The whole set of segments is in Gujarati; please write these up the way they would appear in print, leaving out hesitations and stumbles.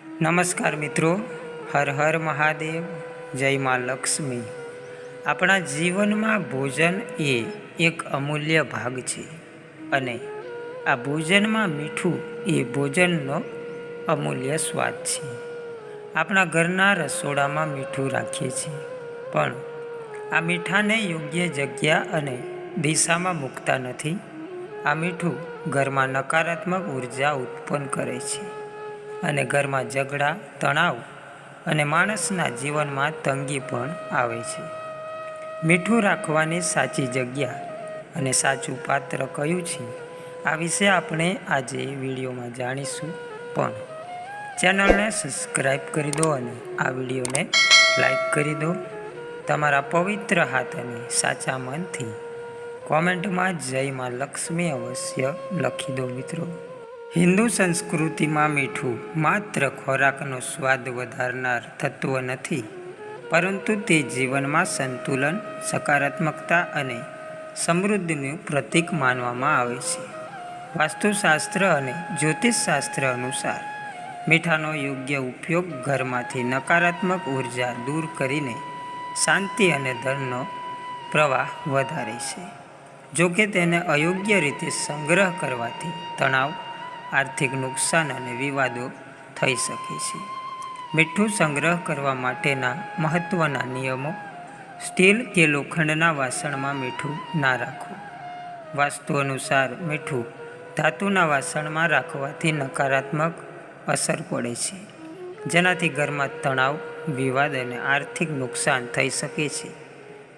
નમસ્કાર મિત્રો, હર હર મહાદેવ, જય માં લક્ષ્મી। આપણા જીવનમાં ભોજન એ એક અમૂલ્ય ભાગ છે અને આ ભોજનમાં મીઠું એ ભોજનનો અમૂલ્ય સ્વાદ છે। આપણા ઘરના રસોડામાં મીઠું રાખીએ છીએ, પણ આ મીઠાને યોગ્ય જગ્યા અને દિશામાં મૂકતા નથી। આ મીઠું ઘરમાં નકારાત્મક ઉર્જા ઉત્પન્ન કરે છે અને ઘરમાં ઝઘડા, તણાવ અને માણસના જીવનમાં તંગી પણ આવે છે। મીઠું રાખવાની સાચી જગ્યા અને સાચું પાત્ર કયું છે, આ વિશે આપણે આજે વિડીયોમાં જાણીશું। પણ ચેનલને સબસ્ક્રાઈબ કરી દો અને આ વિડીયોને લાઈક કરી દો। તમારા પવિત્ર હાથ અને સાચા મનથી કોમેન્ટમાં જય માં લક્ષ્મી અવશ્ય લખી દો મિત્રો। હિન્દુ સંસ્કૃતિમાં મીઠું માત્ર ખોરાકનો સ્વાદ વધારનાર તત્વ નથી, પરંતુ તે જીવનમાં સંતુલન, સકારાત્મકતા અને સમૃદ્ધિનું પ્રતીક માનવામાં આવે છે। વાસ્તુશાસ્ત્ર અને જ્યોતિષશાસ્ત્ર અનુસાર મીઠાનો યોગ્ય ઉપયોગ ઘરમાંથી નકારાત્મક ઉર્જા દૂર કરીને શાંતિ અને ધનનો પ્રવાહ વધારે છે। જોકે તેને અયોગ્ય રીતે સંગ્રહ કરવાથી તણાવ, આર્થિક નુકસાન અને વિવાદો થઈ શકે છે। મીઠું સંગ્રહ કરવા માટેના મહત્ત્વના નિયમો: સ્ટીલ કે લોખંડના વાસણમાં મીઠું ના રાખવું। વાસ્તુ અનુસાર મીઠું ધાતુના વાસણમાં રાખવાથી નકારાત્મક અસર પડે છે, જેનાથી ઘરમાં તણાવ, વિવાદ અને આર્થિક નુકસાન થઈ શકે છે।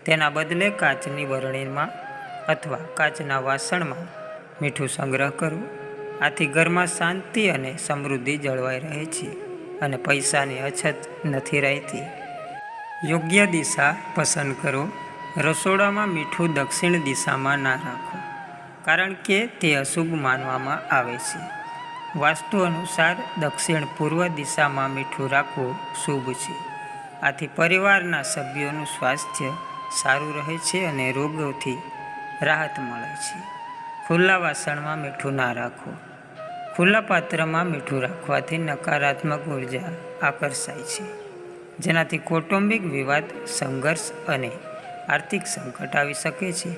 તેના બદલે કાચની બરણીમાં અથવા કાચના વાસણમાં મીઠું સંગ્રહ કરવું। આથી ઘરમાં શાંતિ અને સમૃદ્ધિ જળવાઈ રહે છે અને પૈસાની અછત નથી રહેતી। યોગ્ય દિશા પસંદ કરો: રસોડામાં મીઠું દક્ષિણ દિશામાં ના રાખો, કારણ કે તે અશુભ માનવામાં આવે છે। વાસ્તુ અનુસાર દક્ષિણ પૂર્વ દિશામાં મીઠું રાખવું શુભ છે। આથી પરિવારના સભ્યોનું સ્વાસ્થ્ય સારું રહે છે અને રોગોથી રાહત મળે છે। ખુલ્લા વાસણમાં મીઠું ના રાખો: ખુલ્લા પાત્રમાં મીઠું રાખવાથી નકારાત્મક ઉર્જા આકર્ષાય છે, જેનાથી કૌટુંબિક વિવાદ, સંઘર્ષ અને આર્થિક સંકટ આવી શકે છે।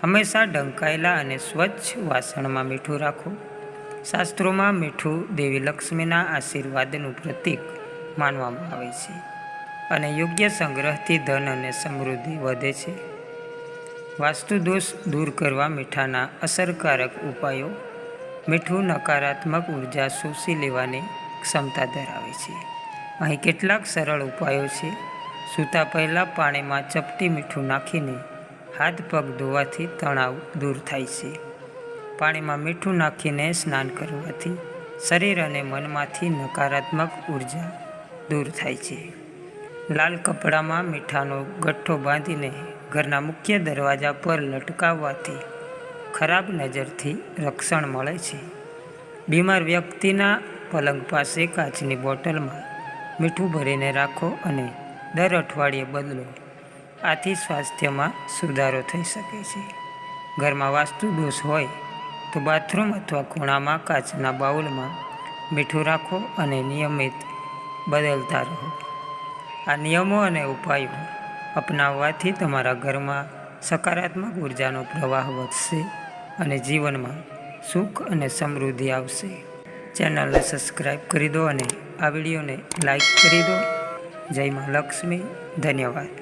હંમેશા ઢંકાયેલા અને સ્વચ્છ વાસણમાં મીઠું રાખો। શાસ્ત્રોમાં મીઠું દેવી લક્ષ્મીના આશીર્વાદનું પ્રતીક માનવામાં આવે છે અને યોગ્ય સંગ્રહથી ધન અને સમૃદ્ધિ વધે છે। વાસ્તુ દોષ દૂર કરવા મીઠાના અસરકારક ઉપાયો: મીઠું નકારાત્મક ઉર્જા શોષી લેવાની ક્ષમતા ધરાવે છે। અહીં કેટલાક સરળ ઉપાયો છે: સૂતા પહેલાં પાણીમાં ચપટી મીઠું નાખીને હાથ પગ ધોવાથી તણાવ દૂર થાય છે। પાણીમાં મીઠું નાખીને સ્નાન કરવાથી શરીર અને મનમાંથી નકારાત્મક ઉર્જા દૂર થાય છે। લાલ કપડામાં મીઠાનો ગઠ્ઠો બાંધીને ઘરના મુખ્ય દરવાજા પર લટકાવવાથી ખરાબ નજરથી રક્ષણ મળે છે। બીમાર વ્યક્તિના પલંગ પાસે કાચની બોટલમાં મીઠું ભરીને રાખો અને દર અઠવાડિયે બદલો। આથી સ્વાસ્થ્યમાં સુધારો થઈ શકે છે। ઘરમાં વાસ્તુ દોષ હોય તો બાથરૂમ અથવા ખૂણામાં કાચના બાઉલમાં મીઠું રાખો અને નિયમિત બદલતા રહો। આ નિયમો અને ઉપાયો અપનાવવાથી તમારા ઘરમાં સકારાત્મક ઉર્જાનો પ્રવાહ વધશે અને જીવનમાં સુખ અને સમૃદ્ધિ આવશે। ચેનલને સબસ્ક્રાઈબ કરી દો અને આ વિડીયોને લાઈક કરી દો। જય માં લક્ષ્મી। ધન્યવાદ।